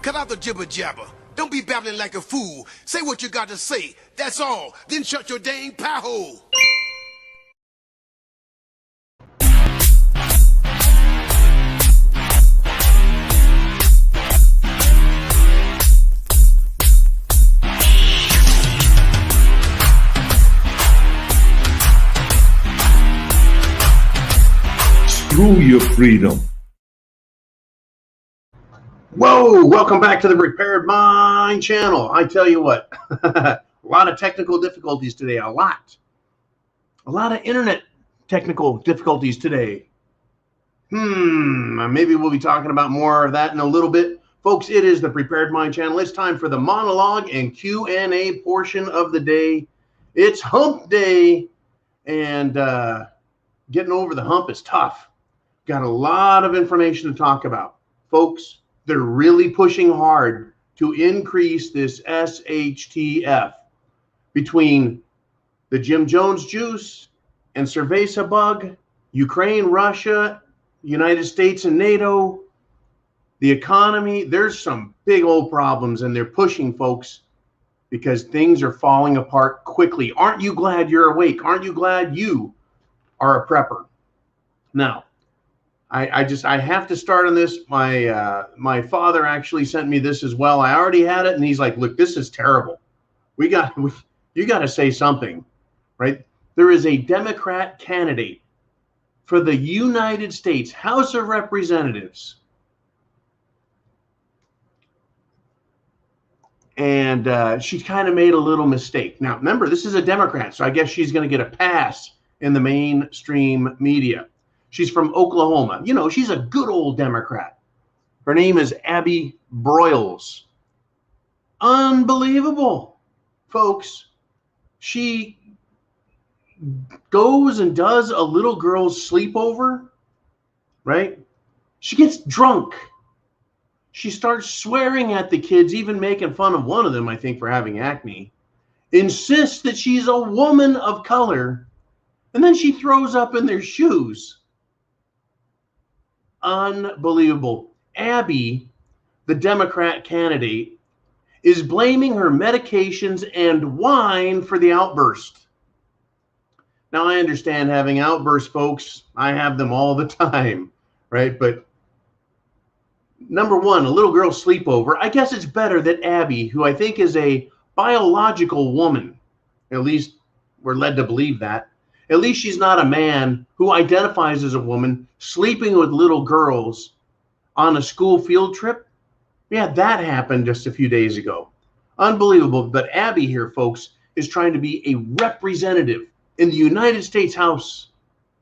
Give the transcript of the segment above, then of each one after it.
Cut out the jibber jabber. Don't be babbling like a fool. Say what you got to say. That's all. Then shut your dang pie hole. Screw your freedom. Whoa, welcome back to the Prepared Mind channel. I tell you what, a lot of technical difficulties today, a lot of internet technical difficulties today. Maybe we'll be talking about more of that in a little bit. Folks, it is the Prepared Mind channel. It's time for the monologue and Q&A portion of the day. It's hump day, and getting over the hump is tough. Got a lot of information to talk about. Folks, they're really pushing hard to increase this HTF between the Jim Jones juice and cerveza bug, Ukraine, Russia, United States and NATO, the economy. There's some big old problems, and they're pushing, folks, because things are falling apart quickly. Aren't you glad you're awake? Aren't you glad you are a prepper? Now, I have to start on this. My father actually sent me this as well. I already had it, and he's like, "Look, this is terrible. You got to say something, right?" There is a Democrat candidate for the United States House of Representatives, and she kind of made a little mistake. Now, remember, this is a Democrat, so I guess she's going to get a pass in the mainstream media. She's from Oklahoma. You know, she's a good old Democrat. Her name is Abby Broyles. Unbelievable, folks. She goes and does a little girl's sleepover, right? She gets drunk. She starts swearing at the kids, even making fun of one of them, I think, for having acne. Insists that she's a woman of color, and then she throws up in their shoes. Unbelievable. Abby, the Democrat candidate, is blaming her medications and wine for the outburst. Now, I understand having outbursts, folks. I have them all the time, right? But number one, a little girl sleepover. I guess it's better that Abby, who I think is a biological woman, at least we're led to believe that, at least she's not a man who identifies as a woman sleeping with little girls on a school field trip. Yeah, that happened just a few days ago. Unbelievable. But Abby here, folks, is trying to be a representative in the United States House,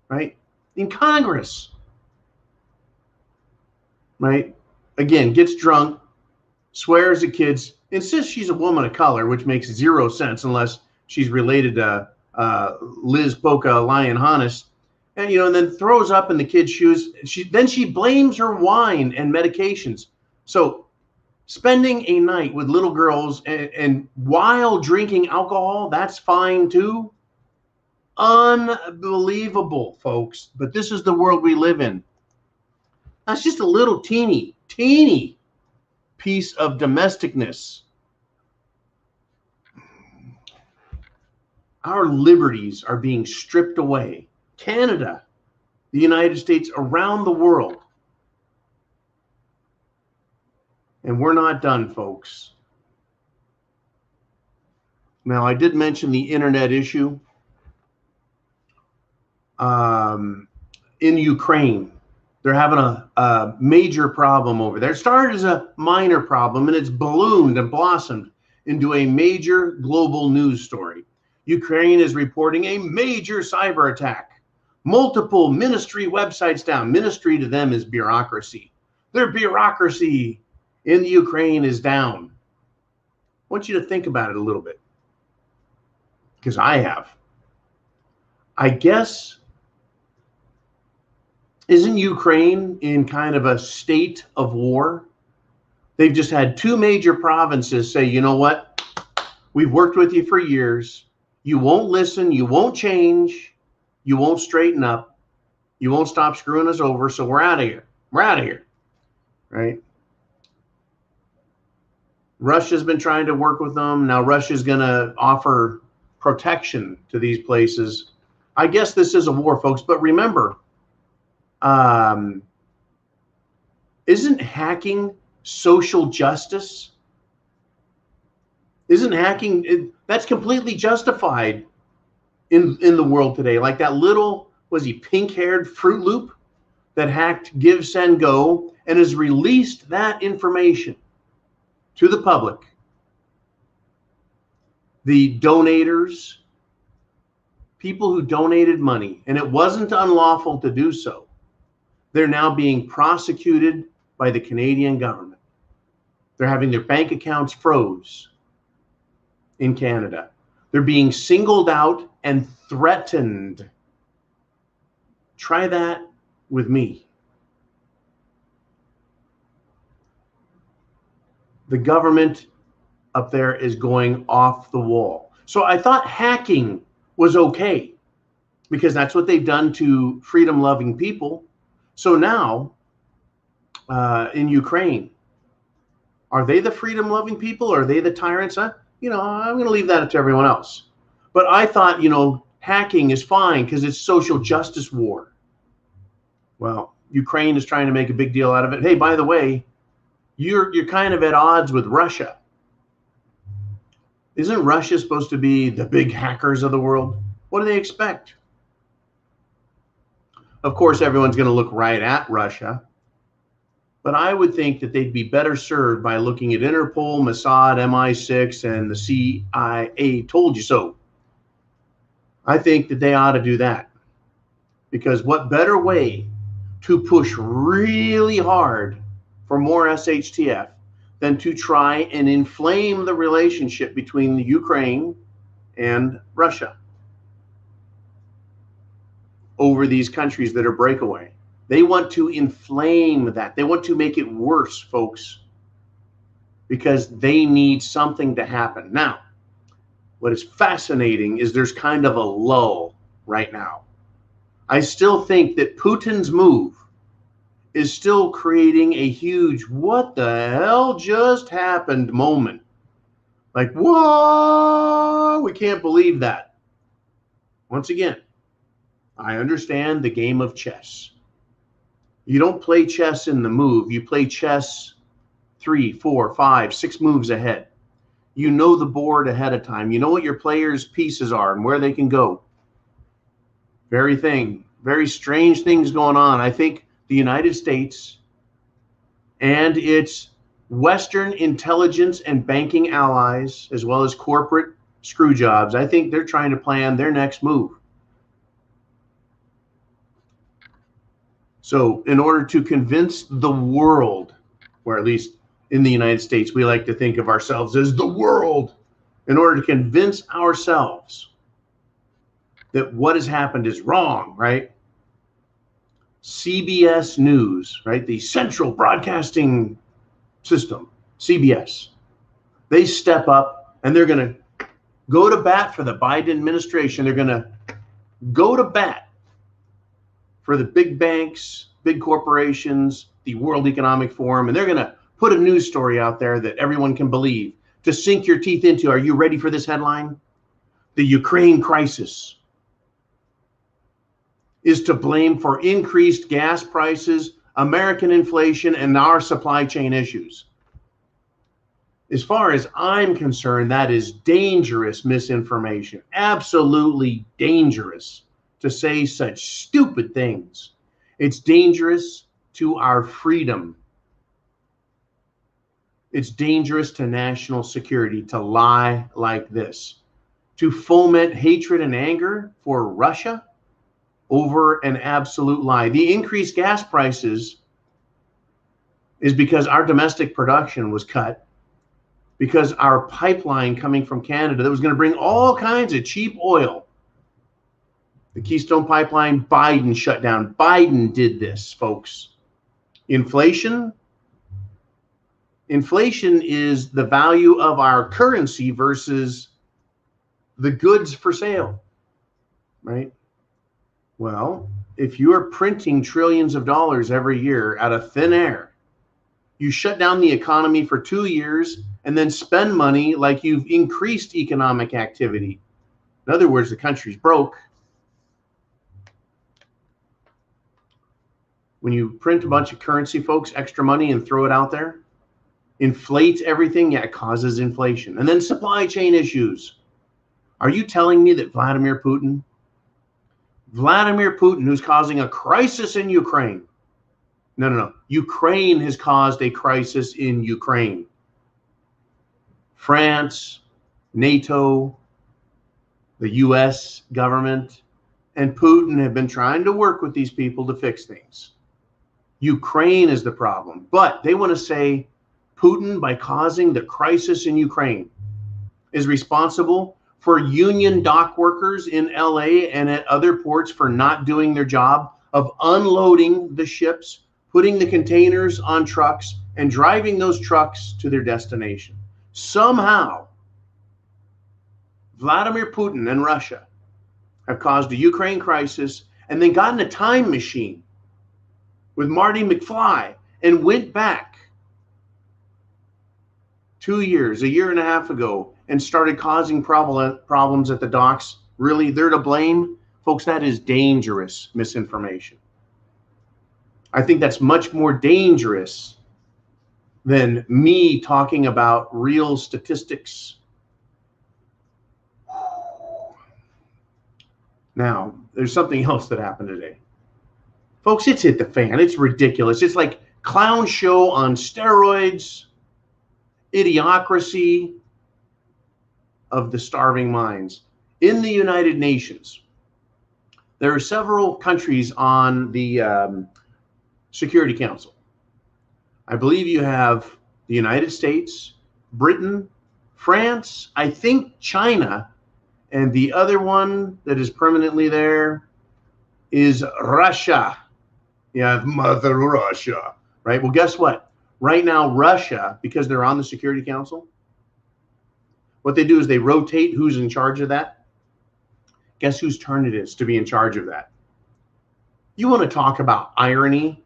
right? In Congress, right? Again, gets drunk, swears at kids, insists she's a woman of color, which makes zero sense unless she's related to Liz Polka Lion Hannes, and and then throws up in the kids' shoes. She blames her wine and medications. So spending a night with little girls and while drinking alcohol, that's fine too. Unbelievable, folks. But this is the world we live in. That's just a little teeny piece of domesticness. Our liberties are being stripped away. Canada, the United States, around the world. And we're not done, folks. Now, I did mention the internet issue. In Ukraine, they're having a major problem over there. It started as a minor problem, and it's ballooned and blossomed into a major global news story. Ukraine is reporting a major cyber attack multiple ministry websites down. Ministry to them is bureaucracy. Their bureaucracy in the Ukraine is down. I want you to think about it a little bit, because I have. I guess, isn't Ukraine in kind of a state of war? They've just had two major provinces say, you know what? We've worked with you for years. You won't listen. You won't change. You won't straighten up. You won't stop screwing us over. So we're out of here. We're out of here. Right? Russia's been trying to work with them. Now Russia's going to offer protection to these places. I guess this is a war, folks. But remember, isn't hacking social justice? Isn't hacking, that's completely justified in the world today. Like that little, was he pink-haired Fruit Loop that hacked Give, Send, Go and has released that information to the public. The donators, people who donated money, and it wasn't unlawful to do so, they're now being prosecuted by the Canadian government. They're having their bank accounts froze in Canada. They're being singled out and threatened. Try that with me. The government up there is going off the wall. So I thought hacking was okay because that's what they've done to freedom-loving people. So now in Ukraine, are they the freedom-loving people or are they the tyrants? I'm going to leave that to everyone else. But I thought, hacking is fine because it's social justice war. Well, Ukraine is trying to make a big deal out of it. Hey, by the way, you're kind of at odds with Russia. Isn't Russia supposed to be the big hackers of the world? What do they expect? Of course, everyone's going to look right at Russia. But I would think that they'd be better served by looking at Interpol, Mossad, MI6, and the CIA told you so. I think that they ought to do that. Because what better way to push really hard for more SHTF than to try and inflame the relationship between the Ukraine and Russia over these countries that are breakaway. They want to inflame that. They want to make it worse, folks, because they need something to happen. Now, what is fascinating is there's kind of a lull right now. I still think that Putin's move is still creating a huge what the hell just happened moment. Like, whoa, we can't believe that. Once again, I understand the game of chess. You don't play chess in the move. You play chess 3, 4, 5, 6 moves ahead. You know the board ahead of time. You know what your players' pieces are and where they can go. Very strange things going on. I think the United States and its Western intelligence and banking allies, as well as corporate screw jobs, I think they're trying to plan their next move. So in order to convince the world, or at least in the United States, we like to think of ourselves as the world, in order to convince ourselves that what has happened is wrong, right? CBS News, right? The Central Broadcasting System, CBS, they step up and they're going to go to bat for the Biden administration. They're going to go to bat for the big banks, big corporations, the World Economic Forum, and they're going to put a news story out there that everyone can believe to sink your teeth into. Are you ready for this headline? The Ukraine crisis is to blame for increased gas prices, American inflation, and our supply chain issues. As far as I'm concerned, that is dangerous misinformation. Absolutely dangerous to say such stupid things. It's dangerous to our freedom. It's dangerous to national security to lie like this, to foment hatred and anger for Russia. over an absolute lie. The increased gas prices is because our domestic production was cut, because our pipeline coming from Canada that was going to bring all kinds of cheap oil, the Keystone Pipeline, Biden shut down. Biden did this, folks. Inflation is the value of our currency versus the goods for sale, right? Well, if you are printing trillions of dollars every year out of thin air, you shut down the economy for 2 years and then spend money like you've increased economic activity. In other words, the country's broke. When you print a bunch of currency, folks, extra money, and throw it out there, inflate everything, yeah, it causes inflation. And then supply chain issues. Are you telling me that Vladimir Putin, who's causing a crisis in Ukraine, no. Ukraine has caused a crisis in Ukraine. France, NATO, the US government, and Putin have been trying to work with these people to fix things. Ukraine is the problem, but they want to say Putin, by causing the crisis in Ukraine, is responsible for union dock workers in LA and at other ports for not doing their job of unloading the ships, putting the containers on trucks, and driving those trucks to their destination. Somehow, Vladimir Putin and Russia have caused a Ukraine crisis and then gotten a time machine with Marty McFly and went back 2 years, a year and a half ago, and started causing problems at the docks. Really, they're to blame? Folks, that is dangerous misinformation. I think that's much more dangerous than me talking about real statistics. Now, there's something else that happened today. Folks, it's hit the fan. It's ridiculous. It's like clown show on steroids, idiocracy of the starving minds. In the United Nations, there are several countries on the Security Council. I believe you have the United States, Britain, France, I think China, and the other one that is permanently there is Russia. Yeah, Mother Russia, right? Well, guess what? Right now, Russia, because they're on the Security Council, what they do is they rotate who's in charge of that. Guess whose turn it is to be in charge of that? You want to talk about irony?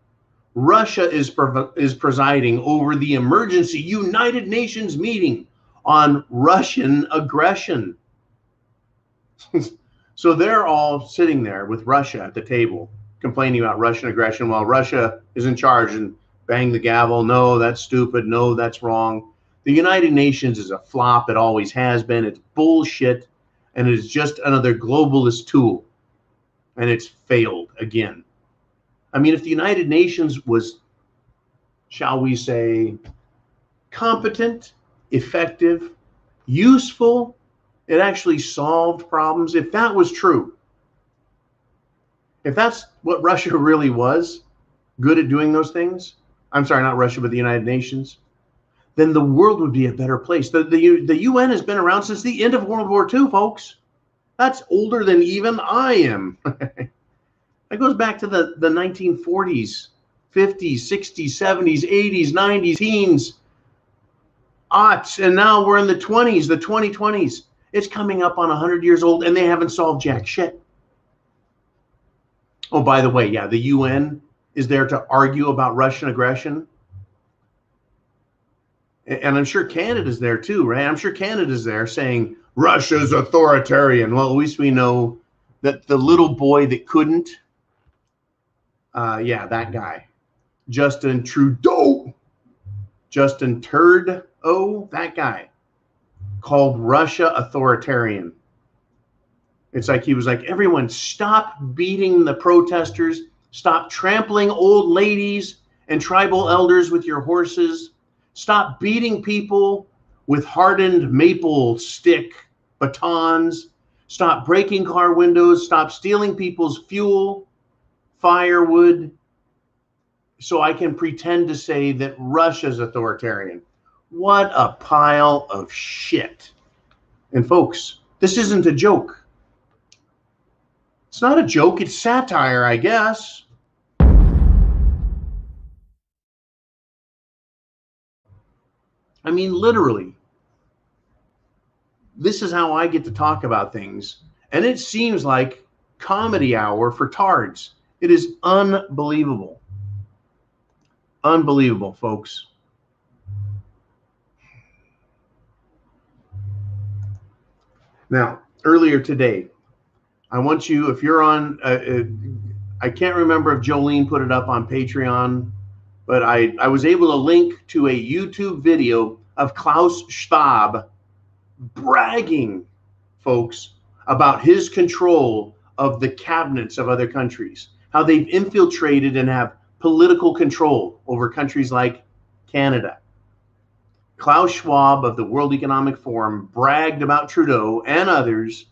Russia is presiding over the emergency United Nations meeting on Russian aggression. So they're all sitting there with Russia at the table complaining about Russian aggression while Russia is in charge and bang the gavel. No, that's stupid. No, that's wrong. The United Nations is a flop. It always has been. It's bullshit. And it is just another globalist tool. And it's failed again. I mean, if the United Nations was, shall we say, competent, effective, useful, it actually solved problems. If that was true, if that's what Russia really was, good at doing those things, I'm sorry, not Russia, but the United Nations, then the world would be a better place. The UN has been around since the end of World War II, folks. That's older than even I am. That goes back to the 1940s, 50s, 60s, 70s, 80s, 90s, teens, aughts, and now we're in the 20s, the 2020s. It's coming up on 100 years old, and they haven't solved jack shit. Oh, by the way, yeah, the UN is there to argue about Russian aggression. And I'm sure Canada's there too, right? I'm sure Canada's there saying Russia's authoritarian. Well, at least we know that the little boy that couldn't, yeah, that guy, Justin Trudeau, that guy called Russia authoritarian. It's like he was like, everyone stop beating the protesters, stop trampling old ladies and tribal elders with your horses, stop beating people with hardened maple stick batons, Stop breaking car windows. Stop stealing people's fuel, firewood, so I can pretend to say that Russia's authoritarian. What a pile of shit. And folks, this isn't a joke. It's not a joke, it's satire, I guess. I mean, literally. This is how I get to talk about things. And it seems like comedy hour for tards. It is unbelievable. Unbelievable, folks. Now, earlier today, I want you, if you're on, I can't remember if Jolene put it up on Patreon, but I was able to link to a YouTube video of Klaus Schwab bragging, folks, about his control of the cabinets of other countries, how they've infiltrated and have political control over countries like Canada. Klaus Schwab of the World Economic Forum bragged about Trudeau and others,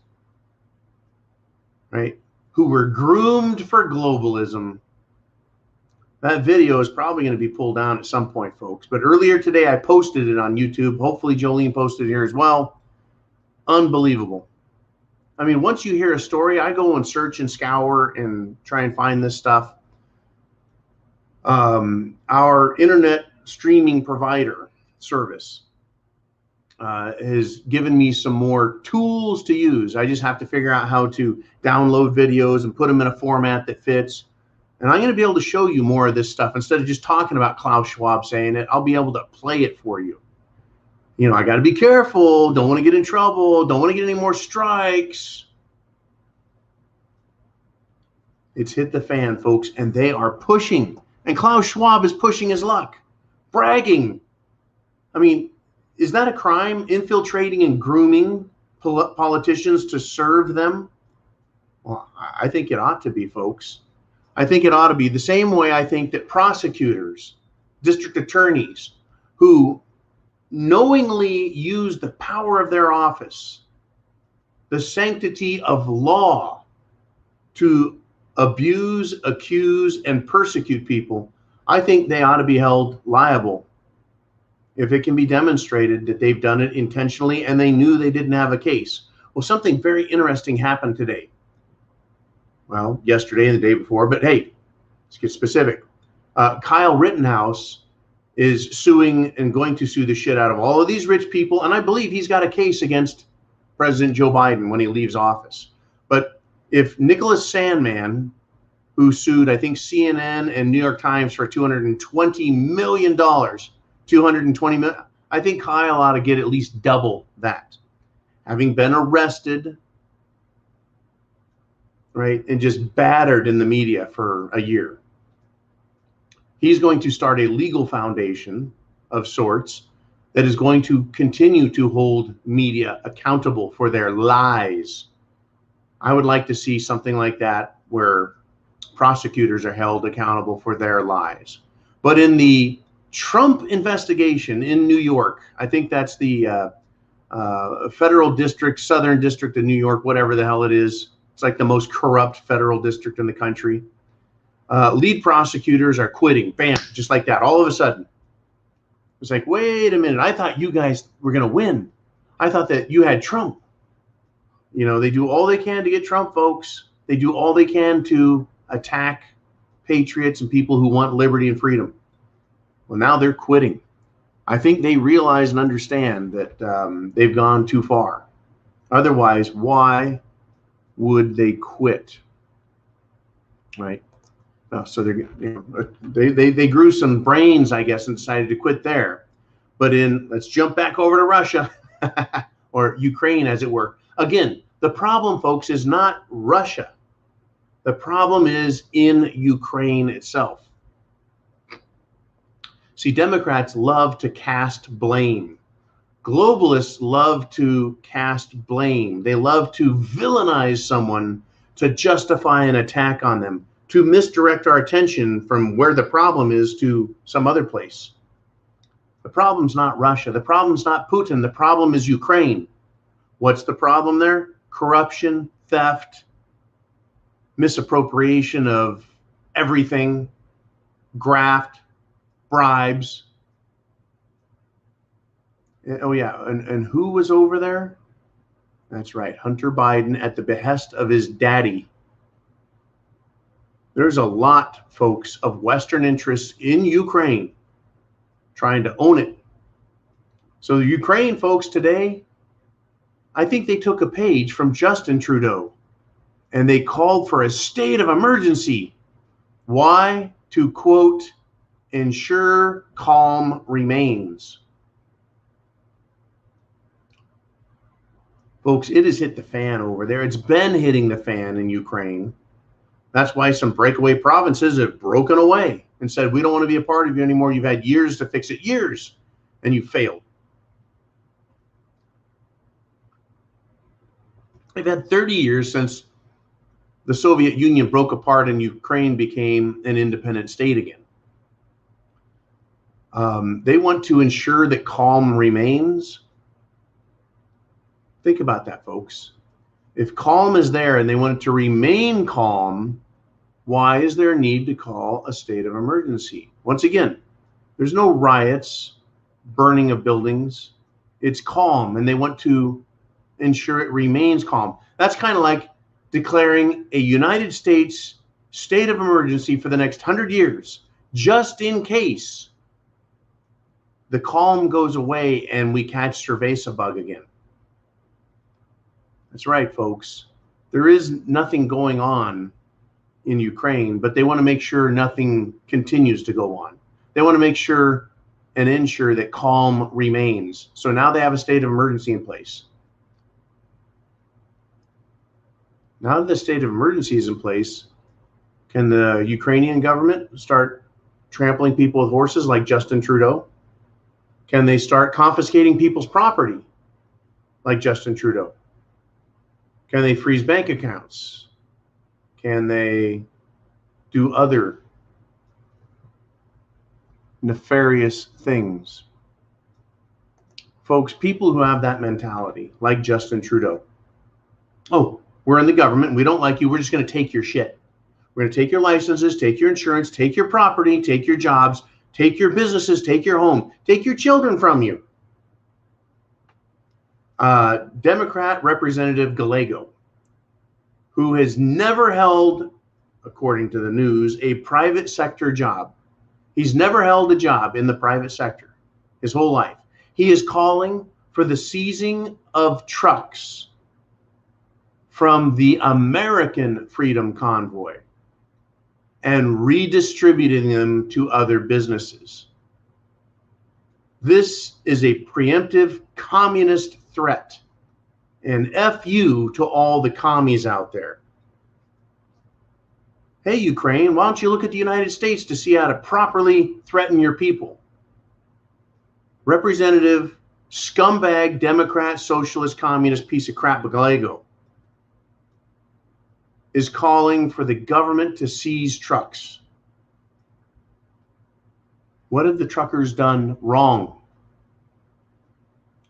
right, who were groomed for globalism. That video is probably going to be pulled down at some point, folks. But earlier today, I posted it on YouTube. Hopefully, Jolene posted it here as well. Unbelievable. I mean, once you hear a story, I go and search and scour and try and find this stuff. Our internet streaming provider service has given me some more tools to use. I just have to figure out how to download videos and put them in a format that fits. And I'm going to be able to show you more of this stuff. Instead of just talking about Klaus Schwab saying it, I'll be able to play it for you. You know, I got to be careful. Don't want to get in trouble. Don't want to get any more strikes. It's hit the fan, folks, and they are pushing. And Klaus Schwab is pushing his luck, bragging. I mean, is that a crime, infiltrating and grooming politicians to serve them? Well, I think it ought to be, folks. I think it ought to be the same way I think that prosecutors, district attorneys who knowingly use the power of their office, the sanctity of law to abuse, accuse, and persecute people, I think they ought to be held liable if it can be demonstrated that they've done it intentionally and they knew they didn't have a case. Well, something very interesting happened today. Well, yesterday and the day before, but hey, let's get specific. Kyle Rittenhouse is suing and going to sue the shit out of all of these rich people, and I believe he's got a case against President Joe Biden when he leaves office. But if Nicholas Sandman, who sued, I think, CNN and New York Times for $220 million, $220 million, I think Kyle ought to get at least double that. Having been arrested, right, and just battered in the media for a year. He's going to start a legal foundation of sorts that is going to continue to hold media accountable for their lies. I would like to see something like that where prosecutors are held accountable for their lies. But in the Trump investigation in New York, I think that's the federal district, Southern District of New York, whatever the hell it is. It's like the most corrupt federal district in the country. Lead prosecutors are quitting, bam, just like that, all of a sudden. It's like, wait a minute, I thought you guys were going to win. I thought that you had Trump. You know, they do all they can to get Trump, folks. They do all they can to attack patriots and people who want liberty and freedom. Well, now they're quitting. I think they realize and understand that they've gone too far. Otherwise, why would they quit? Right? So they're, you know, they grew some brains, I guess, and decided to quit there. But let's jump back over to Russia or Ukraine, as it were. Again, the problem, folks, is not Russia. The problem is in Ukraine itself. See, Democrats love to cast blame. Globalists love to cast blame. They love to villainize someone to justify an attack on them, to misdirect our attention from where the problem is to some other place. The problem's not Russia. The problem's not Putin. The problem is Ukraine. What's the problem there? corruption, theft, misappropriation of everything, graft, bribes. Oh yeah, and who was over there? That's right, Hunter Biden at the behest of his daddy. There's a lot, folks, of Western interests in Ukraine trying to own it. So the Ukraine folks today, I think they took a page from Justin Trudeau and they called for a state of emergency. Why? To quote, ensure calm remains. Folks, it has hit the fan over there. It's been hitting the fan in Ukraine. That's why some breakaway provinces have broken away and said, we don't want to be a part of you anymore. You've had years to fix it, years, and you failed. They've had 30 years since the Soviet Union broke apart and Ukraine became an independent state again. They want to ensure that calm remains. Think about that, folks. If calm is there and they want it to remain calm, why is there a need to call a state of emergency? Once again, there's no riots, burning of buildings. It's calm, and they want to ensure it remains calm. That's kind of like declaring a United States state of emergency for the next 100 years, just in case the calm goes away and we catch cerveza bug again. That's right, folks. There is nothing going on in Ukraine, but they want to make sure nothing continues to go on. They want to make sure and ensure that calm remains. So now they have a state of emergency in place. Now that the state of emergency is in place, can the Ukrainian government start trampling people with horses like Justin Trudeau? Can they start confiscating people's property like Justin Trudeau? Can they freeze bank accounts? Can they do other nefarious things? Folks, people who have that mentality, like Justin Trudeau, oh, we're in the government, we don't like you, we're just going to take your shit. We're going to take your licenses, take your insurance, take your property, take your jobs, take your businesses, take your home, take your children from you. Democrat Representative Gallego, who has never held, according to the news, a private sector job. He's never held a job in the private sector his whole life. He is calling for the seizing of trucks from the American Freedom Convoy and redistributing them to other businesses. This is a preemptive communist threat. And F you to all the commies out there. Hey, Ukraine, why don't you look at the United States to see how to properly threaten your people? Representative, scumbag, Democrat, socialist, communist piece of crap Gallego is calling for the government to seize trucks. What have the truckers done wrong?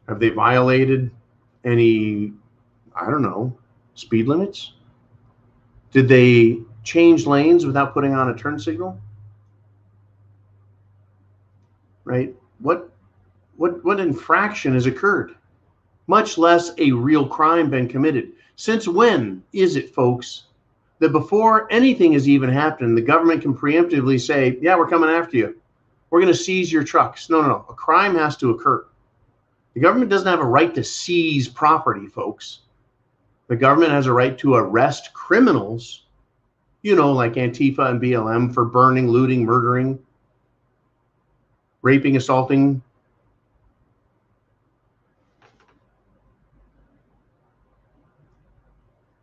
Have they violated any, I don't know, speed limits? Did they change lanes without putting on a turn signal? Right? What infraction has occurred? Much less a real crime been committed. Since when is it, folks, that before anything has even happened, the government can preemptively say, yeah, we're coming after you. We're going to seize your trucks. No. A crime has to occur. The government doesn't have a right to seize property, folks. The government has a right to arrest criminals, you know, like Antifa and BLM, for burning, looting, murdering, raping, assaulting.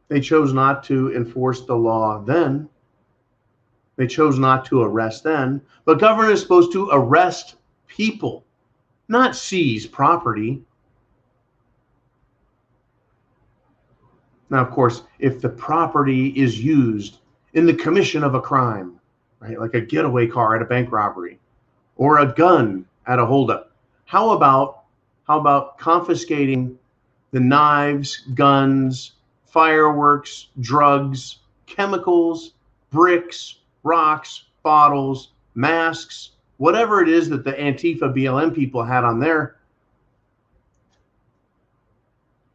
They chose not to enforce the law then. They chose not to arrest then. But government is supposed to arrest people, not seize property. Now, of course, if the property is used in the commission of a crime, right, like a getaway car at a bank robbery or a gun at a holdup, how about confiscating the knives, guns, fireworks, drugs, chemicals, bricks, rocks, bottles, masks, whatever it is that the Antifa BLM people had on their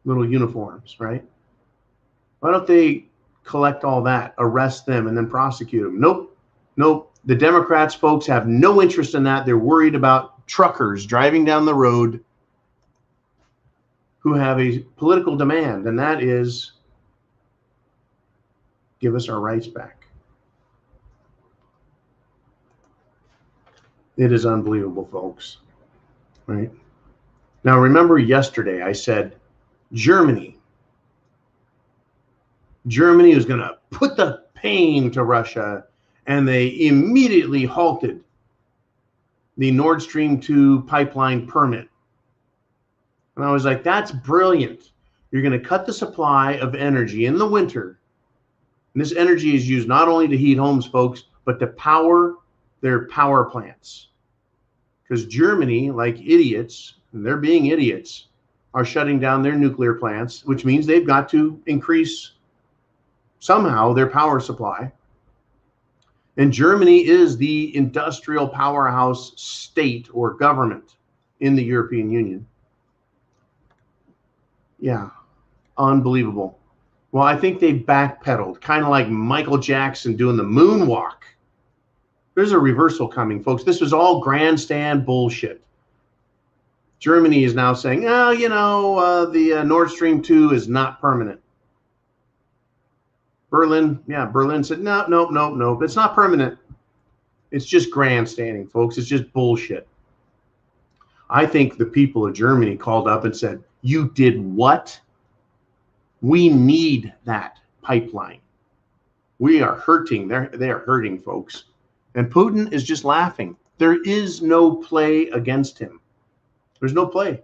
little uniforms, right? Why don't they collect all that, arrest them, and then prosecute them? Nope. Nope. The Democrats, folks, have no interest in that. They're worried about truckers driving down the road who have a political demand, and that is give us our rights back. It is unbelievable, folks. Right? Now, remember yesterday I said Germany was going to put the pain to Russia, and they immediately halted the Nord Stream 2 pipeline permit. And I was like, that's brilliant. You're going to cut the supply of energy in the winter. And this energy is used not only to heat homes, folks, but to power their power plants. Because Germany, like idiots, and they're being idiots, are shutting down their nuclear plants, which means they've got to increase somehow their power supply. And Germany is the industrial powerhouse state or government in the European Union. Yeah, unbelievable. Well, I think they backpedaled, kind of like Michael Jackson doing the moonwalk. There's a reversal coming, folks. This was all grandstand bullshit. Germany is now saying, oh, you know, the Nord Stream 2 is not permanent. Berlin said, no, it's not permanent. It's just grandstanding, folks. It's just bullshit. I think the people of Germany called up and said, you did what? We need that pipeline. We are hurting. They are hurting, folks. And Putin is just laughing. There is no play against him. There's no play.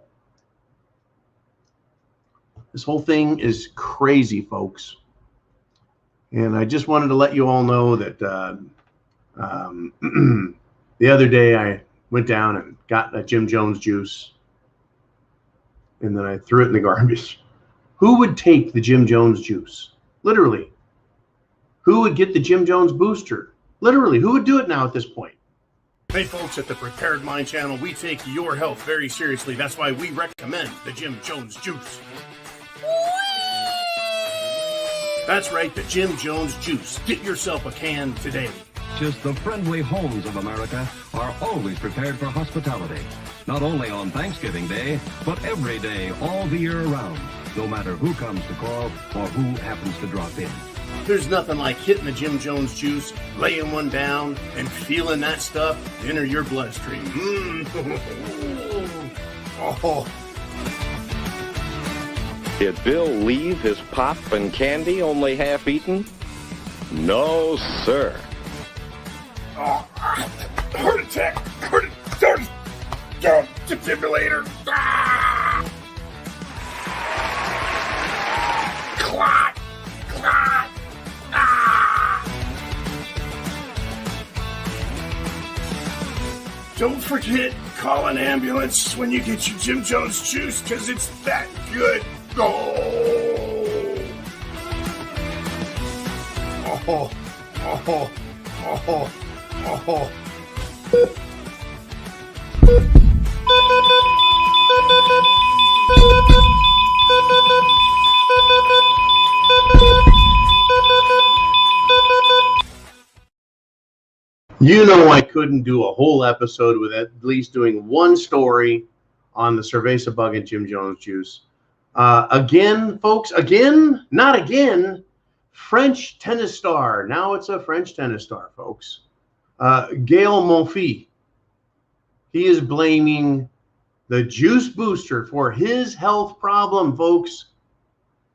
This whole thing is crazy, folks. And I just wanted to let you all know that the other day I went down and got a Jim Jones juice, and then I threw it in the garbage. Who would take the Jim Jones juice? Literally. Who would get the Jim Jones booster? Literally. Who would do it now at this point? Hey folks, at the Prepared Mind channel, we take your health very seriously. That's why we recommend the Jim Jones juice. That's right, the Jim Jones juice. Get yourself a can today. Just the friendly homes of America are always prepared for hospitality. Not only on Thanksgiving Day, but every day, all the year around. No matter who comes to call or who happens to drop in. There's nothing like hitting the Jim Jones juice, laying one down, and feeling that stuff enter your bloodstream. Oh. Did Bill leave his pop and candy only half eaten? No, sir. Oh, heart attack. Defibrillator. Clot. Don't forget, call an ambulance when you get your Jim Jones juice, because it's that good. You know, I couldn't do a whole episode with at least doing one story on the cerveza bug and Jim Jones juice. Again, folks, not again, French tennis star. Now it's a French tennis star, folks. Gael Monfils. He is blaming the juice booster for his health problem, folks.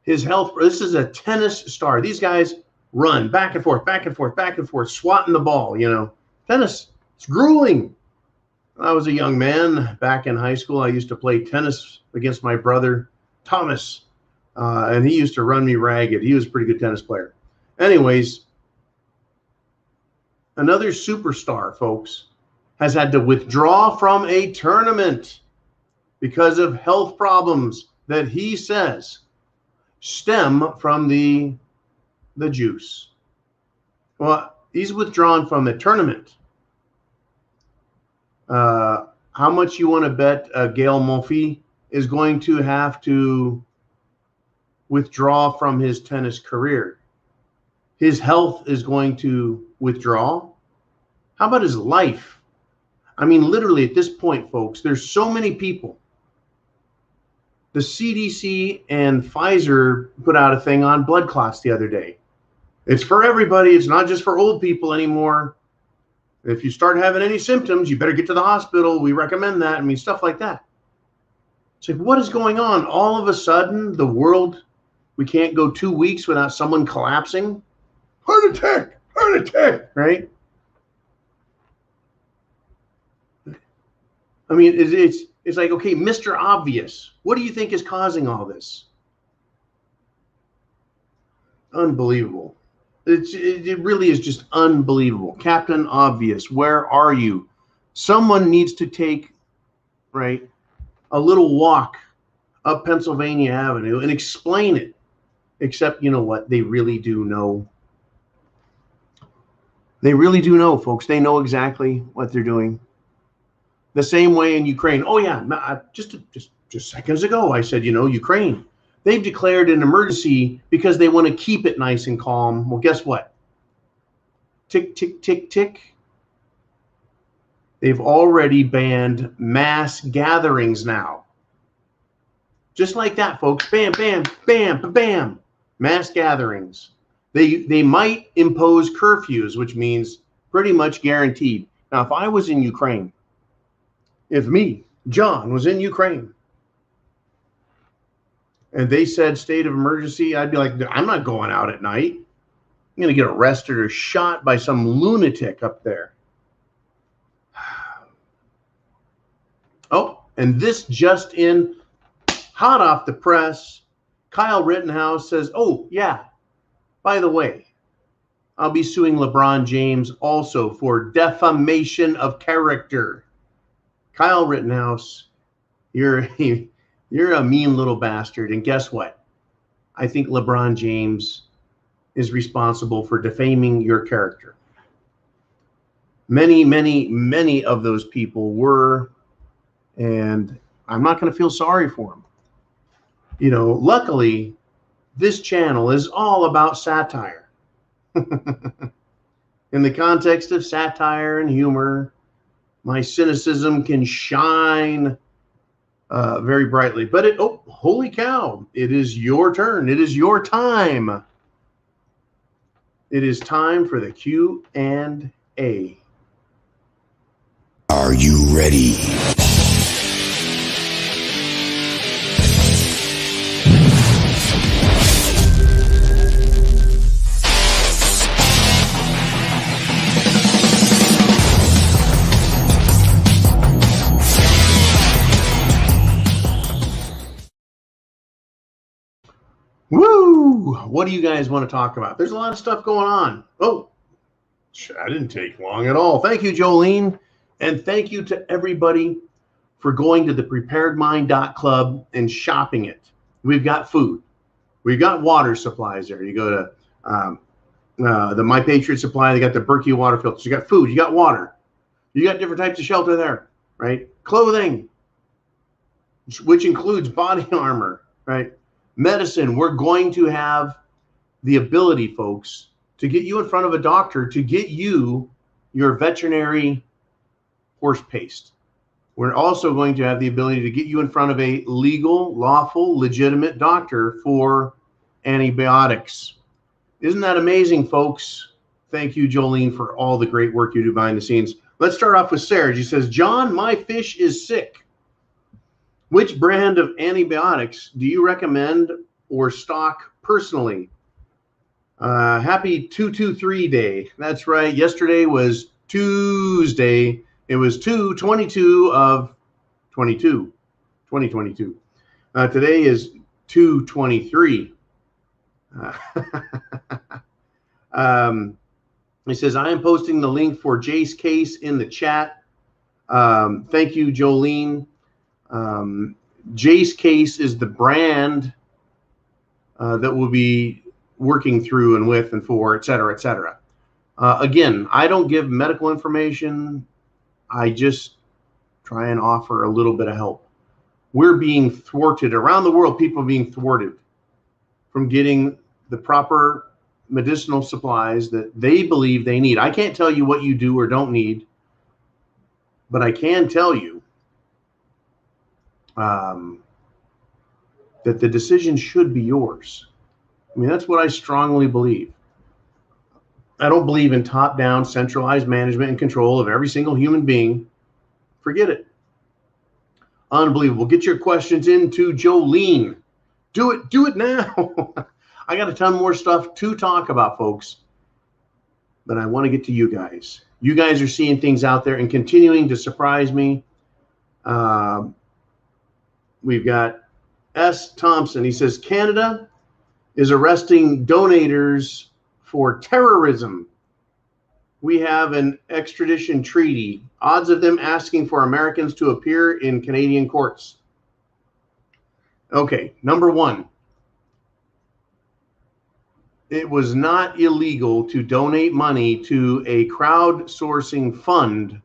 His health. This is a tennis star. These guys run back and forth, swatting the ball, you know. Tennis, it's grueling. When I was a young man back in high school, I used to play tennis against my brother, Thomas, and he used to run me ragged. He was a pretty good tennis player. Anyways, another superstar, folks, has had to withdraw from a tournament because of health problems that he says stem from the juice. Well, he's withdrawn from the tournament. How much you want to bet Gael Monfils is going to have to withdraw from his tennis career? His health is going to withdraw. How about his life? I mean, literally at this point, folks, there's so many people. The CDC and Pfizer put out a thing on blood clots the other day. It's for everybody. It's not just for old people anymore. If you start having any symptoms, you better get to the hospital. We recommend that. I mean, stuff like that. It's like, what is going on? All of a sudden, the world, we can't go 2 weeks without someone collapsing. Heart attack, right? I mean, it's like, okay, Mr. Obvious, what do you think is causing all this? Unbelievable. It really is just unbelievable. Captain Obvious, where are you? Someone needs to take, right, a little walk up Pennsylvania Avenue and explain it. Except, you know what? They really do know. They really do know, folks. They know exactly what they're doing. The same way in Ukraine. Oh, yeah. Just seconds ago, I said, Ukraine. They've declared an emergency because they want to keep it nice and calm. Well, guess what? Tick, tick, tick, tick. They've already banned mass gatherings now. Just like that, folks. Bam, bam, bam, bam. Mass gatherings. They might impose curfews, which means pretty much guaranteed. Now, if I was in Ukraine, if me, John, was in Ukraine, and they said state of emergency, I'd be like, I'm not going out at night. I'm going to get arrested or shot by some lunatic up there. Oh, and this just in, hot off the press, Kyle Rittenhouse says, oh, yeah, by the way, I'll be suing LeBron James also for defamation of character. Kyle Rittenhouse, you're a mean little bastard. And guess what? I think LeBron James is responsible for defaming your character. Many, many, many of those people were, and I'm not going to feel sorry for them. Luckily, this channel is all about satire. In the context of satire and humor, my cynicism can shine very brightly. But holy cow, it is your turn. It is your time. It is time for the Q&A. Are you ready? Woo! What do you guys want to talk about? There's a lot of stuff going on. Oh, I didn't take long at all. Thank you, Jolene. And thank you to everybody for going to the preparedmind.club and shopping it. We've got food. We've got water supplies there. You go to the My Patriot Supply. They got the Berkey water filters. You got food. You got water. You got different types of shelter there, right? Clothing, which includes body armor, right? Medicine. We're going to have the ability, folks, to get you in front of a doctor to get you your veterinary horse paste. We're also going to have the ability to get you in front of a legal, lawful, legitimate doctor for antibiotics. Isn't that amazing, folks? Thank you, Jolene, for all the great work you do behind the scenes. Let's start off with Sarah. She says, John, my fish is sick. Which brand of antibiotics do you recommend or stock personally? Happy 223 day. That's right. Yesterday was Tuesday. It was 2/22 of 2022. Today is 2/23. He says, I am posting the link for Jay's case in the chat. Thank you, Jolene. Jay's case is the brand that we'll be working through and with and for, et cetera, et cetera. Again, I don't give medical information. I just try and offer a little bit of help. We're being thwarted around the world. People are being thwarted from getting the proper medicinal supplies that they believe they need. I can't tell you what you do or don't need, but I can tell you that the decision should be yours. I mean, that's what I strongly believe. I don't believe in top-down, centralized management and control of every single human being. Forget it. Unbelievable. Get your questions into Jolene. Do it now. I got a ton more stuff to talk about, folks, but I want to get to you guys. You guys are seeing things out there and continuing to surprise me. We've got S. Thompson. He says, Canada is arresting donators for terrorism. We have an extradition treaty. Odds of them asking for Americans to appear in Canadian courts. Okay, number one. It was not illegal to donate money to a crowdsourcing fund,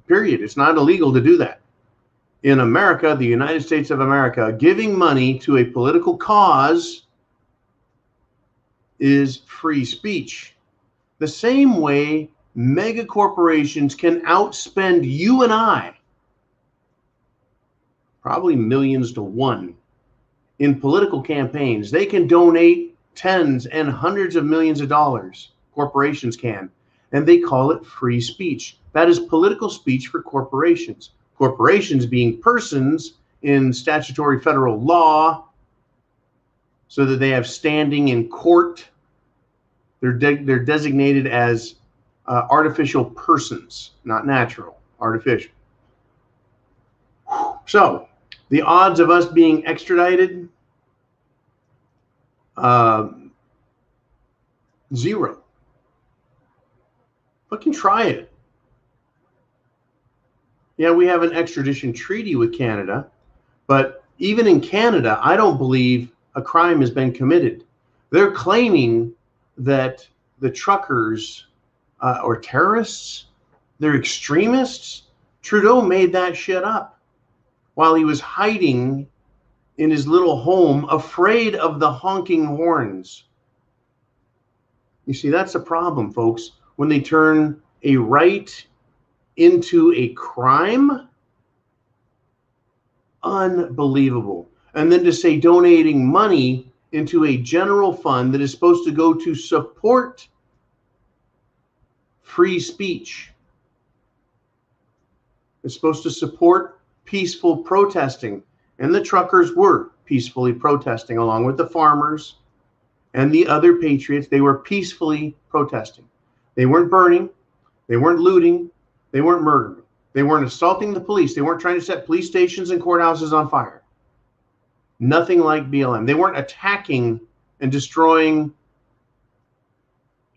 period. It's not illegal to do that. In America, the United States of America, giving money to a political cause is free speech. The same way mega corporations can outspend you and I, probably millions to one, in political campaigns. They can donate tens and hundreds of millions of dollars. Corporations can. And they call it free speech. That is political speech for corporations. Corporations being persons in statutory federal law, so that they have standing in court. They're designated as artificial persons, not natural, artificial. So the odds of us being extradited, 0. Fucking try it. Yeah, we have an extradition treaty with Canada, but even in Canada, I don't believe a crime has been committed. They're claiming that the truckers are terrorists, they're extremists. Trudeau made that shit up while he was hiding in his little home, afraid of the honking horns. You see, that's a problem, folks. When they turn a right into a crime, unbelievable. And then to say donating money into a general fund that is supposed to go to support free speech. It's supposed to support peaceful protesting. And the truckers were peacefully protesting along with the farmers and the other patriots. They were peacefully protesting. They weren't burning. They weren't looting. They weren't murdering. They weren't assaulting the police. They weren't trying to set police stations and courthouses on fire. Nothing like BLM. They weren't attacking and destroying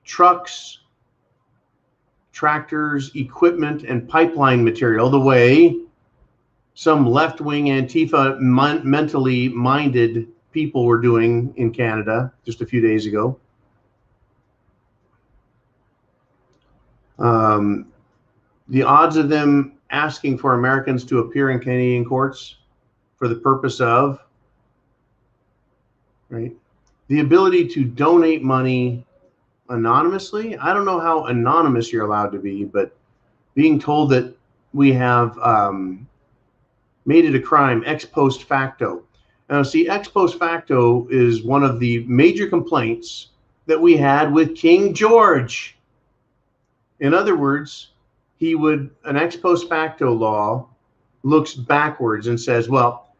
trucks, tractors, equipment, and pipeline material the way some left-wing Antifa mentally minded people were doing in Canada just a few days ago. The odds of them asking for Americans to appear in Canadian courts for the purpose of, right, the ability to donate money anonymously. I don't know how anonymous you're allowed to be, but being told that we have made it a crime ex post facto. Now, see, ex post facto is one of the major complaints that we had with King George. In other words, an ex post facto law looks backwards and says, well,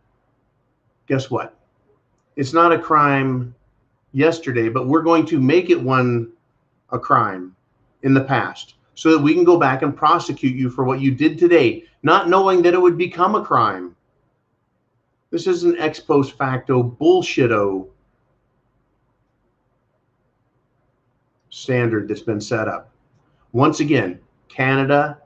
guess what? It's not a crime yesterday, but we're going to make it a crime in the past so that we can go back and prosecute you for what you did today, not knowing that it would become a crime. This is an ex post facto bullshit-o standard that's been set up. Once again, Canada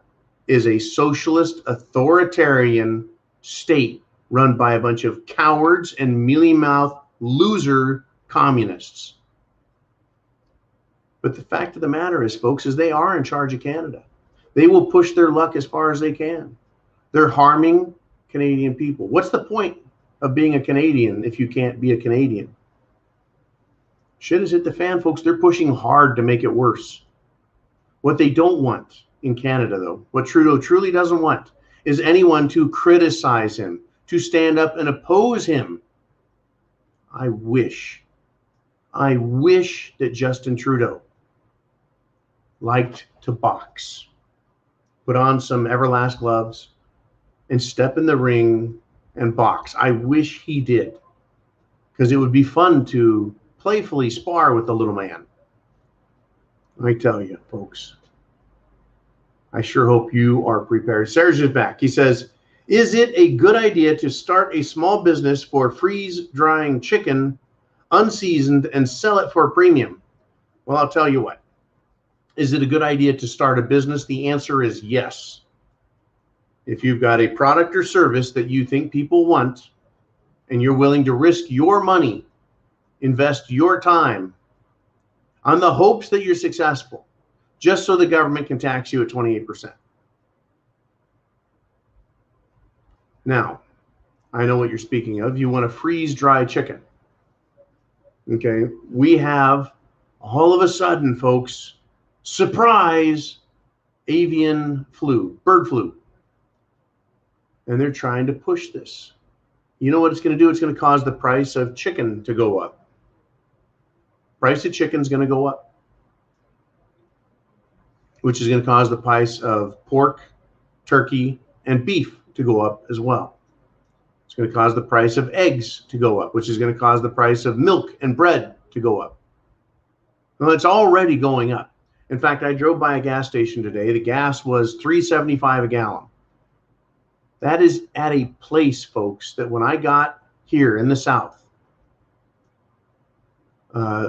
is a socialist authoritarian state run by a bunch of cowards and mealy-mouthed loser communists. But the fact of the matter is, folks, is they are in charge of Canada. They will push their luck as far as they can. They're harming Canadian people. What's the point of being a Canadian if you can't be a Canadian? Shit has hit the fan, folks. They're pushing hard to make it worse. What they don't want in Canada, though, what Trudeau truly doesn't want, is anyone to criticize him, to stand up and oppose him. I wish that Justin Trudeau liked to box, put on some Everlast gloves, and step in the ring and box. I wish he did, because it would be fun to playfully spar with the little man. I tell you, folks, I sure hope you are prepared. Serge is back. He says, is it a good idea to start a small business for freeze-drying chicken, unseasoned, and sell it for a premium? Well, I'll tell you what. Is it a good idea to start a business? The answer is yes. If you've got a product or service that you think people want, and you're willing to risk your money, invest your time on the hopes that you're successful, just so the government can tax you at 28%. Now, I know what you're speaking of. You want to freeze dry chicken. Okay, we have all of a sudden, folks, surprise, avian flu, bird flu. And they're trying to push this. You know what it's going to do? It's going to cause the price of chicken to go up. Price of chicken is going to go up, which is going to cause the price of pork, turkey, and beef to go up as well. It's going to cause the price of eggs to go up, which is going to cause the price of milk and bread to go up. Well, it's already going up. In fact, I drove by a gas station today. The gas was $3.75 a gallon. That is at a place, folks, that when I got here in the South,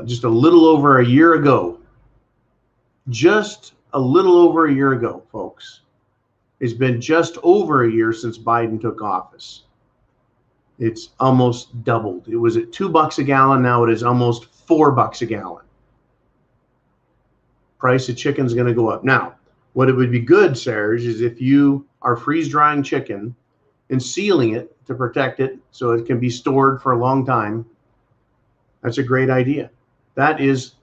just a little over a year ago, folks, it's been just over a year since Biden took office. It's almost doubled. It was at $2 a gallon. Now it is almost $4 a gallon. Price of chicken is going to go up. Now, what it would be good, Serge, is if you are freeze drying chicken and sealing it to protect it so it can be stored for a long time. That's a great idea. That is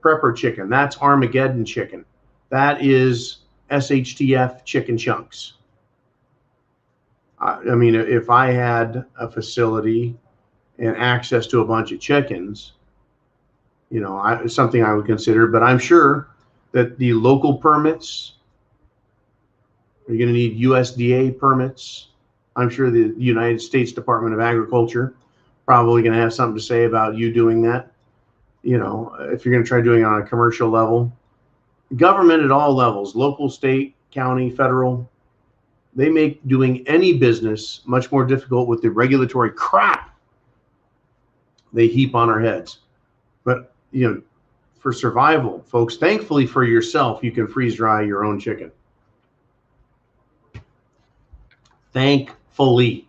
prepper chicken. That's Armageddon chicken. That is SHTF chicken chunks. I mean, if I had a facility and access to a bunch of chickens, you know, it's something I would consider, but I'm sure that the local permits, you're going to need USDA permits. I'm sure the United States Department of Agriculture probably going to have something to say about you doing that. You know, if you're going to try doing it on a commercial level, government at all levels, local, state, county, federal, they make doing any business much more difficult with the regulatory crap they heap on our heads. But, you know, for survival, folks, thankfully for yourself, you can freeze dry your own chicken. Thankfully.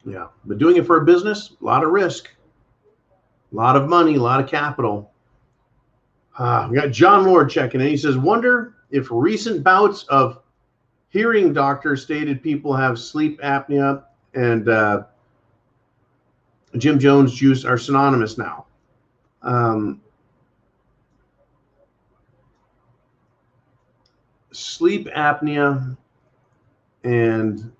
Yeah, but doing it for a business, a lot of risk, a lot of money, a lot of capital. We got John Lord checking in. He says, wonder if recent bouts of hearing doctors stated people have sleep apnea and Jim Jones juice are synonymous now. Sleep apnea and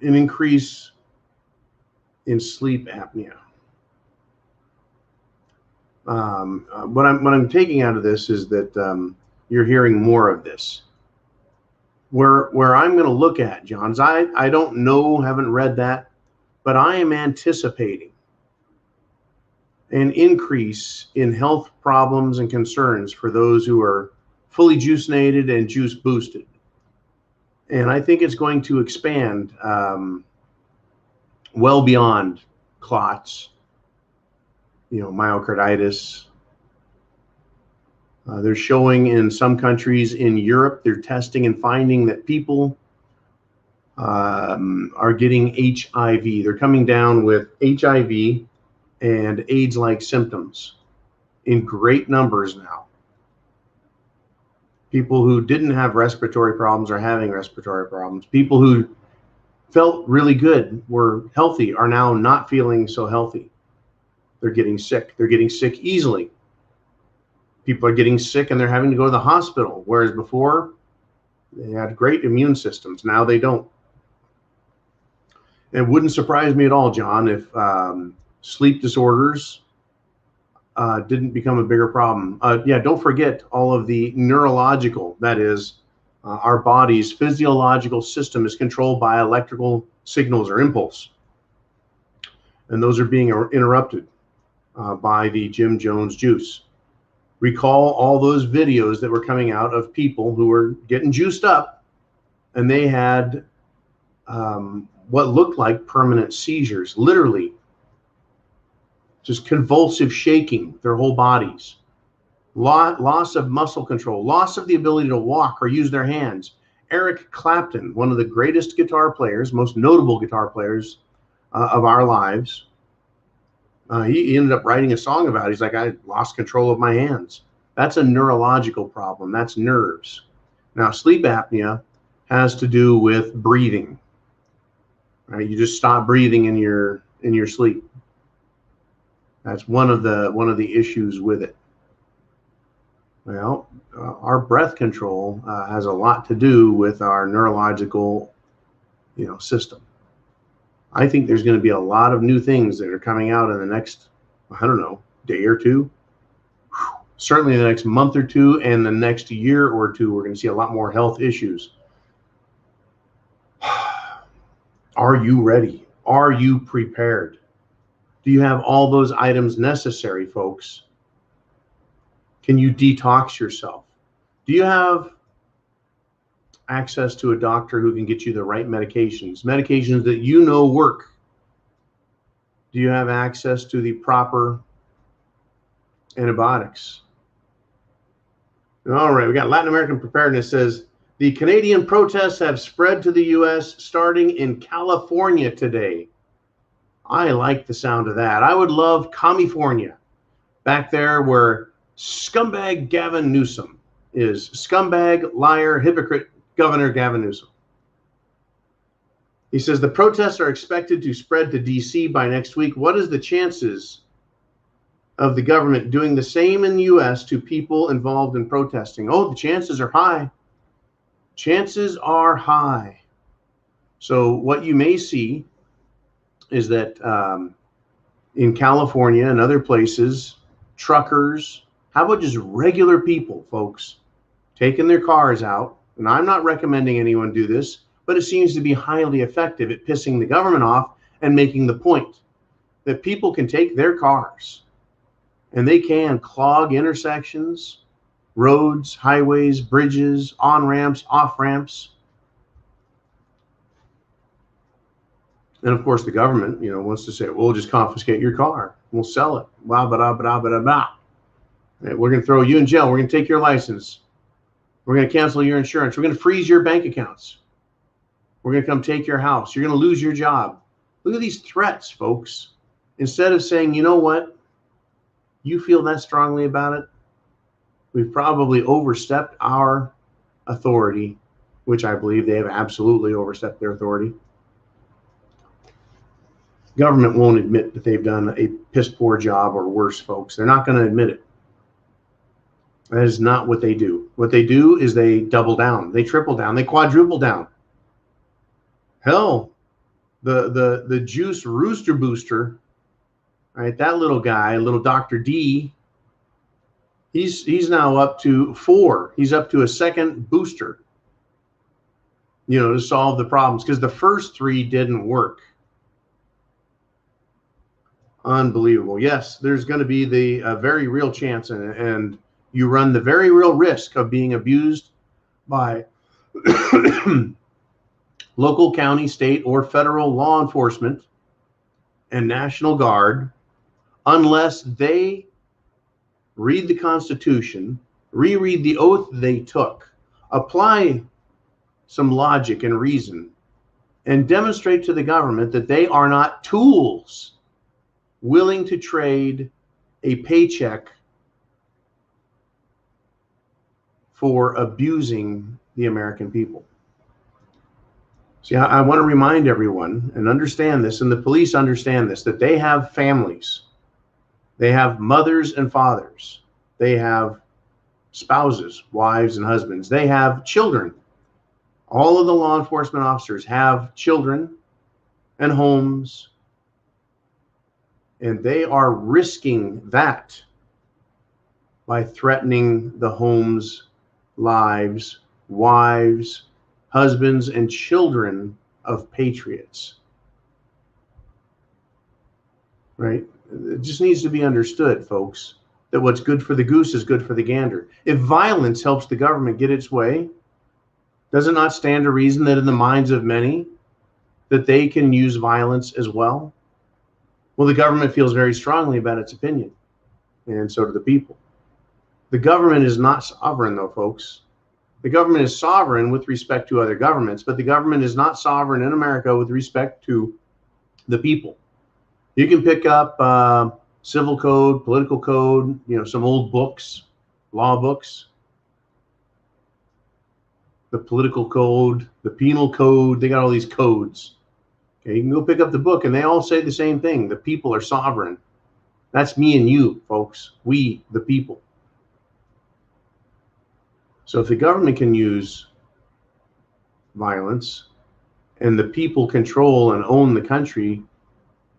an increase in sleep apnea. What I'm taking out of this is that you're hearing more of this. Where I'm going to look at, Johns, I don't know, haven't read that, but I am anticipating an increase in health problems and concerns for those who are fully juicinated and juice boosted. And I think it's going to expand well beyond clots, you know, myocarditis, They're showing in some countries in Europe, they're testing and finding that people are getting HIV. They're coming down with HIV and AIDS-like symptoms in great numbers now. People who didn't have respiratory problems are having respiratory problems. People who felt really good, were healthy, are now not feeling so healthy. They're getting sick. They're getting sick easily. People are getting sick and they're having to go to the hospital, whereas before they had great immune systems. Now they don't. It wouldn't surprise me at all, John, if sleep disorders didn't become a bigger problem. Yeah, don't forget all of the neurological, that is, our body's physiological system is controlled by electrical signals or impulse. And those are being interrupted by the Jim Jones juice. Recall all those videos that were coming out of people who were getting juiced up and they had what looked like permanent seizures, literally just convulsive shaking, their whole bodies, loss of muscle control, loss of the ability to walk or use their hands. Eric Clapton, one of the greatest guitar players, most notable guitar players of our lives, he ended up writing a song about it. He's like, I lost control of my hands. That's a neurological problem. That's nerves. Now, sleep apnea has to do with breathing. Right? You just stop breathing in your sleep. That's one of the issues with it. Well, our breath control has a lot to do with our neurological, system. I think there's going to be a lot of new things that are coming out in the next, I don't know, day or two. Certainly the next month or two, and the next year or two, we're going to see a lot more health issues. Are you ready? Are you prepared? Do you have all those items necessary, folks? Can you detox yourself? Do you have access to a doctor who can get you the right medications that work? Do you have access to the proper antibiotics? All right, we got Latin American Preparedness says, the Canadian protests have spread to the U.S. starting in California today. I like the sound of that. I would love California, back there where scumbag Gavin Newsom is. Scumbag, liar, hypocrite Governor Gavin Newsom. He says the protests are expected to spread to D.C. by next week. What is the chances of the government doing the same in the U.S. to people involved in protesting? Oh, the chances are high. Chances are high. So what you may see is that in California and other places, truckers, how about just regular people, folks, taking their cars out? And I'm not recommending anyone do this, but it seems to be highly effective at pissing the government off and making the point that people can take their cars and they can clog intersections, roads, highways, bridges, on-ramps, off-ramps. And of course, the government, wants to say, well, we'll just confiscate your car. We'll sell it. Blah, blah, blah, blah, blah. We're going to throw you in jail. We're going to take your license. We're going to cancel your insurance. We're going to freeze your bank accounts. We're going to come take your house. You're going to lose your job. Look at these threats, folks. Instead of saying, you know what? You feel that strongly about it? We've probably overstepped our authority, which I believe they have absolutely overstepped their authority. Government won't admit that they've done a piss poor job or worse, folks. They're not going to admit it. That is not what they do. What they do is they double down, they triple down, they quadruple down. Hell, the juice rooster booster, right? That little guy, little Dr. D, he's now up to 4. He's up to a second booster, to solve the problems, because the first 3 didn't work. Unbelievable. Yes, there's going to be the very real chance, and you run the very real risk of being abused by local, county, state, or federal law enforcement and National Guard unless they read the Constitution reread the oath they took, apply some logic and reason, and demonstrate to the government that they are not tools willing to trade a paycheck for abusing the American people. See, I want to remind everyone and understand this, and the police understand this, that they have families. They have mothers and fathers. They have spouses, wives and husbands. They have children. All of the law enforcement officers have children and homes, and they are risking that by threatening the homes, lives, wives, husbands, and children of patriots. Right? It just needs to be understood, folks, that what's good for the goose is good for the gander. If violence helps the government get its way, does it not stand to reason that in the minds of many, that they can use violence as well? Well, the government feels very strongly about its opinion, and so do the people. The government is not sovereign, though, folks. The government is sovereign with respect to other governments, but the government is not sovereign in America with respect to the people. You can pick up civil code, political code, some old books, law books, the political code, the penal code. They got all these codes. Okay, you can go pick up the book, and they all say the same thing. The people are sovereign. That's me and you, folks. We, the people. So if the government can use violence and the people control and own the country,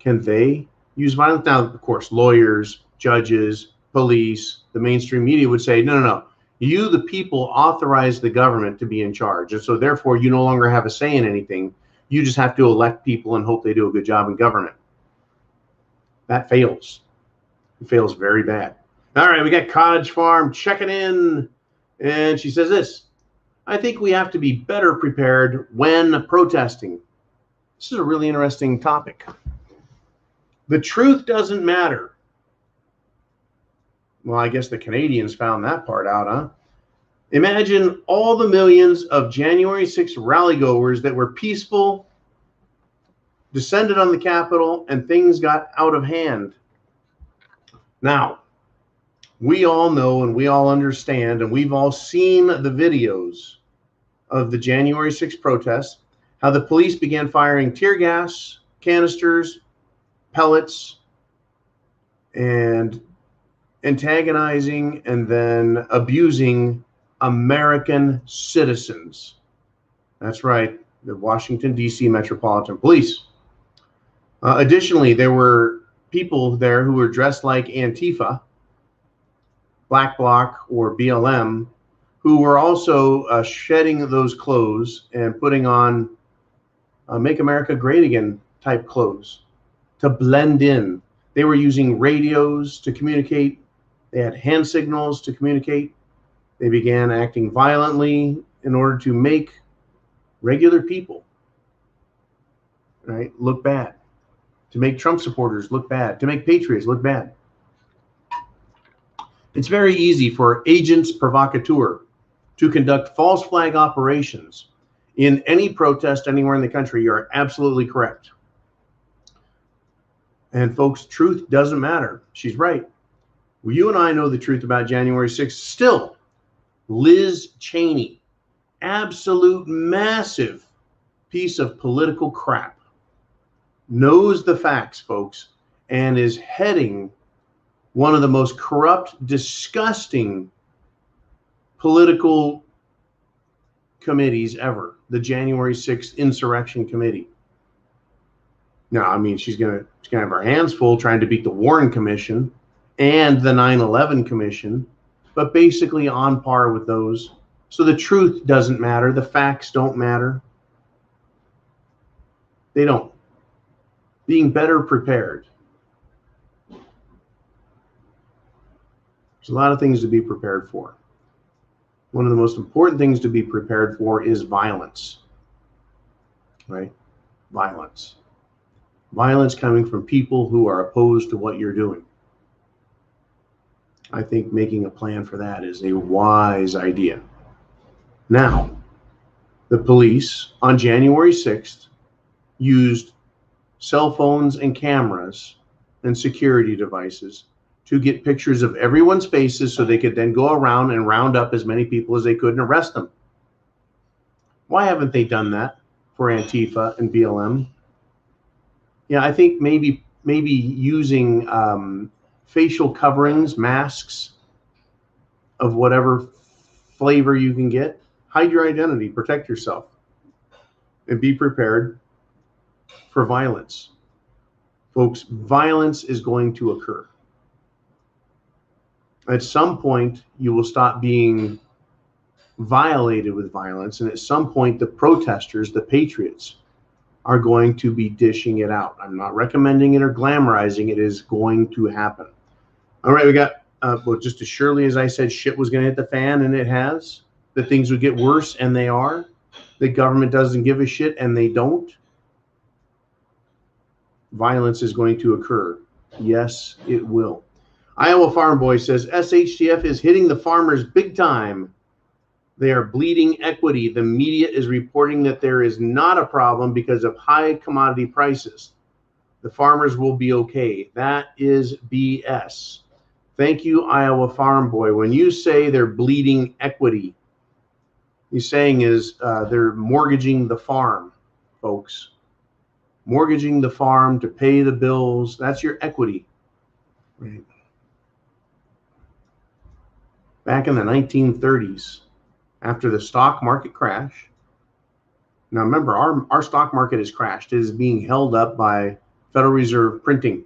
can they use violence? Now, of course, lawyers, judges, police, the mainstream media would say, no. You, the people, authorize the government to be in charge. And so therefore, you no longer have a say in anything. You just have to elect people and hope they do a good job in government. That fails. It fails very bad. All right, we got Cottage Farm checking in. And she says this: I think we have to be better prepared when protesting. This is a really interesting topic. The truth doesn't matter. Well, I guess the Canadians found that part out, huh? Imagine all the millions of January 6th rally goers that were peaceful, descended on the Capitol, and things got out of hand. Now, we all know and we all understand, and we've all seen the videos of the January 6th protests, how the police began firing tear gas, canisters, pellets, and antagonizing and then abusing American citizens. That's right, the Washington, D.C. Metropolitan Police. Additionally, there were people there who were dressed like Antifa, Black Bloc, or BLM, who were also shedding those clothes and putting on Make America Great Again type clothes to blend in. They were using radios to communicate. They had hand signals to communicate. They began acting violently in order to make regular people, right, look bad, to make Trump supporters look bad, to make patriots look bad. It's very easy for agents provocateur to conduct false flag operations in any protest anywhere in the country. You're absolutely correct. And folks, truth doesn't matter. She's right. Well, you and I know the truth about January 6th. Still, Liz Cheney, absolute massive piece of political crap, knows the facts, folks, and is heading one of the most corrupt, disgusting political committees ever, the January 6th Insurrection Committee. Now, I mean, she's gonna have her hands full trying to beat the Warren Commission and the 9/11 Commission, but basically on par with those. So the truth doesn't matter. The facts don't matter. They don't. Being better prepared. There's a lot of things to be prepared for. One of the most important things to be prepared for is violence, right? Violence. Violence coming from people who are opposed to what you're doing. I think making a plan for that is a wise idea. Now, the police on January 6th used cell phones and cameras and security devices to get pictures of everyone's faces so they could then go around and round up as many people as they could and arrest them. Why haven't they done that for Antifa and BLM? Yeah, I think maybe using facial coverings, masks of whatever flavor you can get. Hide your identity, protect yourself, and be prepared for violence. Folks, violence is going to occur. At some point, you will stop being violated with violence, and at some point, the protesters, the patriots, are going to be dishing it out. I'm not recommending it or glamorizing it. It is going to happen. All right, we got, well, just as surely as I said shit was going to hit the fan, and it has, that things would get worse, and they are. The government doesn't give a shit, and they don't. Violence is going to occur. Yes, it will. Iowa Farm Boy says, SHTF is hitting the farmers big time. They are bleeding equity. The media is reporting that there is not a problem because of high commodity prices. The farmers will be okay. That is BS. Thank you, Iowa Farm Boy. When you say they're bleeding equity, you're saying is they're mortgaging the farm, folks. Mortgaging the farm to pay the bills. That's your equity. Right. Back in the 1930s, after the stock market crash. Now remember, our stock market has crashed. It is being held up by Federal Reserve printing,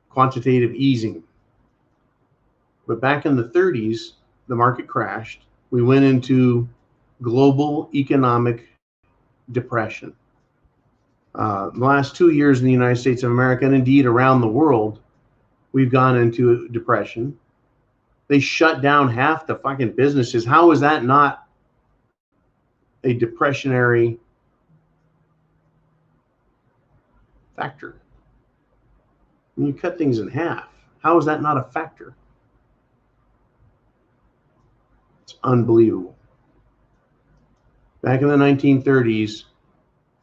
quantitative easing. But back in the 30s, the market crashed. We went into global economic depression. The last 2 years in the United States of America, and indeed around the world, we've gone into depression. They shut down half the fucking businesses. How is that not a depressionary factor? When you cut things in half, how is that not a factor? It's unbelievable. Back in the 1930s,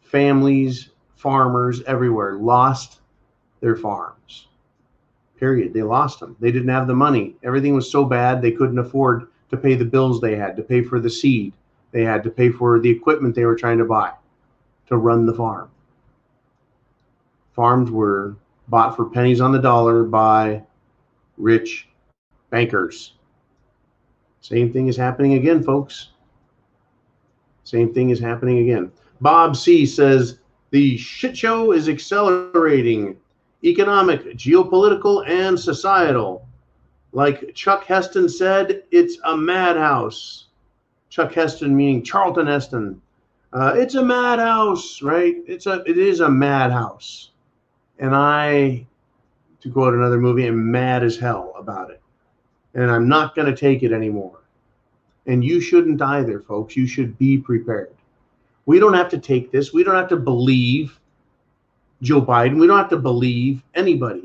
families, farmers everywhere lost their farms. Period. They lost them. They didn't have the money. Everything was so bad they couldn't afford to pay the bills they had, to pay for the seed. They had to pay for the equipment they were trying to buy to run the farm. Farms were bought for pennies on the dollar by rich bankers. Same thing is happening again, folks. Same thing is happening again. Bob C. says, the shit show is accelerating. Economic, geopolitical, and societal. Like Chuck Heston said, it's a madhouse. Chuck Heston meaning Charlton Heston. It's a madhouse, right? It is a madhouse. And I, to quote another movie, am mad as hell about it. And I'm not going to take it anymore. And you shouldn't either, folks. You should be prepared. We don't have to take this. We don't have to believe Joe Biden. We don't have to believe anybody.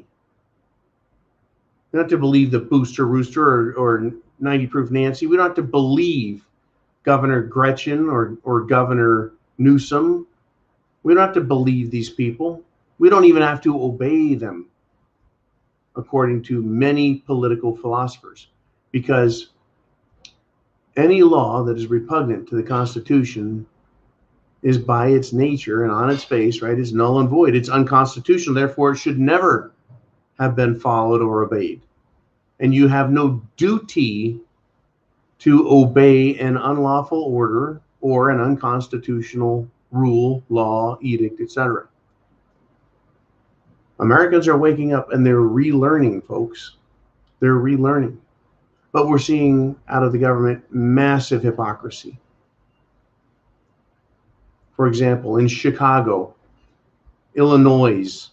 We don't have to believe the Booster Rooster or 90 Proof Nancy. We don't have to believe Governor Gretchen or Governor Newsom. We don't have to believe these people. We don't even have to obey them, according to many political philosophers, because any law that is repugnant to the Constitution is by its nature and on its face, right, is null and void. It's unconstitutional. Therefore, it should never have been followed or obeyed. And you have no duty to obey an unlawful order or an unconstitutional rule, law, edict, etc. Americans are waking up and they're relearning, folks. They're relearning. But we're seeing out of the government massive hypocrisy. For example, in Chicago, Illinois,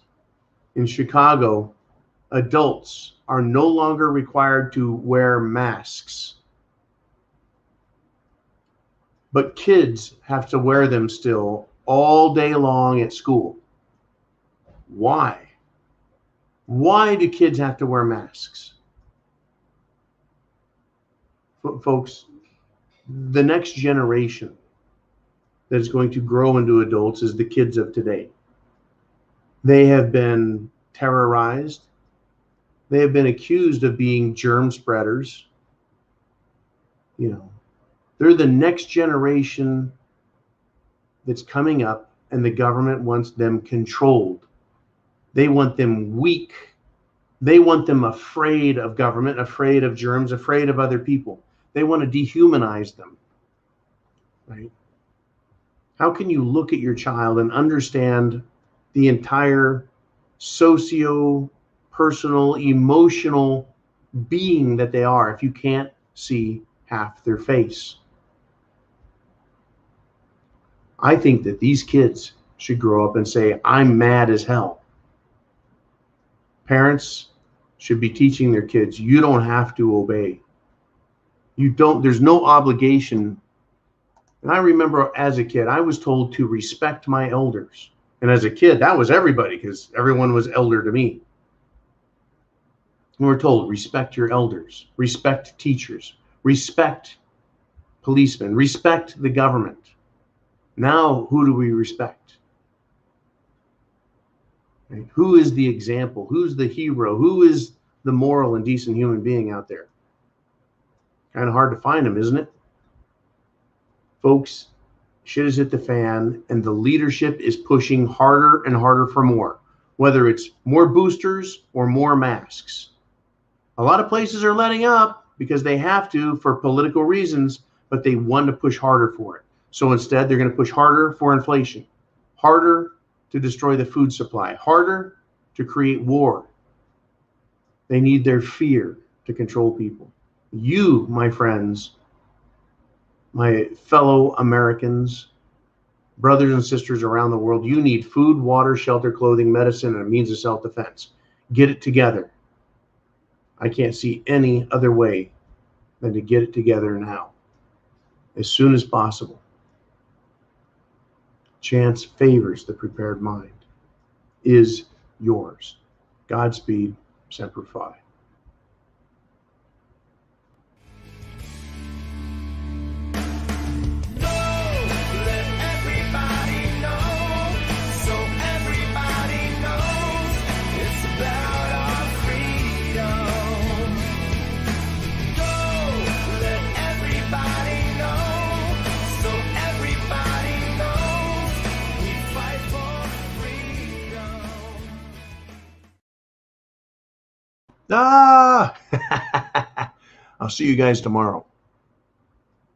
in Chicago, adults are no longer required to wear masks. But kids have to wear them still all day long at school. Why? Why do kids have to wear masks? Folks, the next generation that is going to grow into adults is the kids of today. They have been terrorized. They have been accused of being germ spreaders. You know, they're the next generation that's coming up, and the government wants them controlled. They want them weak. They want them afraid of government, afraid of germs, afraid of other people. They want to dehumanize them, right? How can you look at your child and understand the entire socio-personal, emotional being that they are if you can't see half their face? I think that these kids should grow up and say, I'm mad as hell. Parents should be teaching their kids, you don't have to obey. There's no obligation. And I remember as a kid, I was told to respect my elders. And as a kid, that was everybody, because everyone was elder to me. We were told, respect your elders, respect teachers, respect policemen, respect the government. Now, who do we respect? Right? Who is the example? Who's the hero? Who is the moral and decent human being out there? Kind of hard to find them, isn't it? Folks, shit has hit the fan, and the leadership is pushing harder and harder for more, whether it's more boosters or more masks. A lot of places are letting up because they have to for political reasons, but they want to push harder for it. So instead, they're going to push harder for inflation, harder to destroy the food supply, harder to create war. They need their fear to control people. You, my friends, my fellow Americans, brothers and sisters around the world, you need food, water, shelter, clothing, medicine, and a means of self-defense. Get it together. I can't see any other way than to get it together now, as soon as possible. Chance favors the prepared mind. Is yours. Godspeed, Semper Fi. I'll see you guys tomorrow.